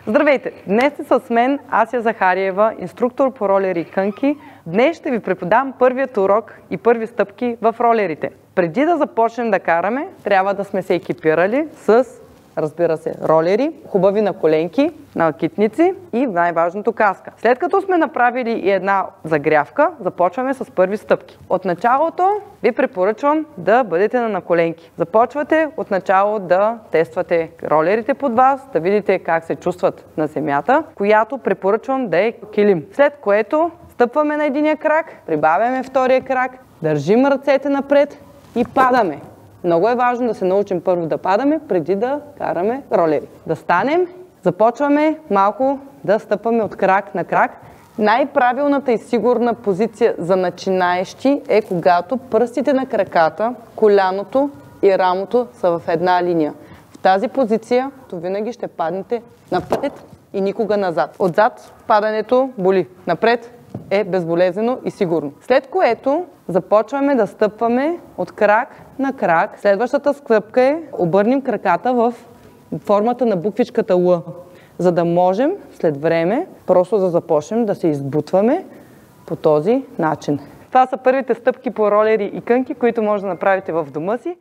Здравейте! Днес сте с мен Ася Захариева, инструктор по ролери и кънки. Днес ще ви преподам първият урок и първи стъпки в ролерите. Преди да започнем да караме, трябва да сме се екипирали с, разбира се, ролери, хубави наколенки, накитници и най-важното каска. След като сме направили и една загрявка, започваме с първи стъпки. От началото ви препоръчвам да бъдете на наколенки. Започвате от начало да тествате ролерите под вас, да видите как се чувстват на земята, която препоръчвам да е килим. След което стъпваме на единия крак, прибавяме втория крак, държим ръцете напред и падаме. Много е важно да се научим първо да падаме, преди да караме ролери. Да станем, започваме малко да стъпваме от крак на крак. Най-правилната и сигурна позиция за начинаещи е когато пръстите на краката, коляното и рамото са в една линия. В тази позиция винаги ще паднете напред и никога назад. Отзад падането боли, напред е безболезнено и сигурно. След което започваме да стъпваме от крак на крак. Следващата стъпка е обърнем краката в формата на буквичката Л, за да можем след време просто да започнем да се избутваме по този начин. Това са първите стъпки по ролери и кънки, които може да направите в дома си.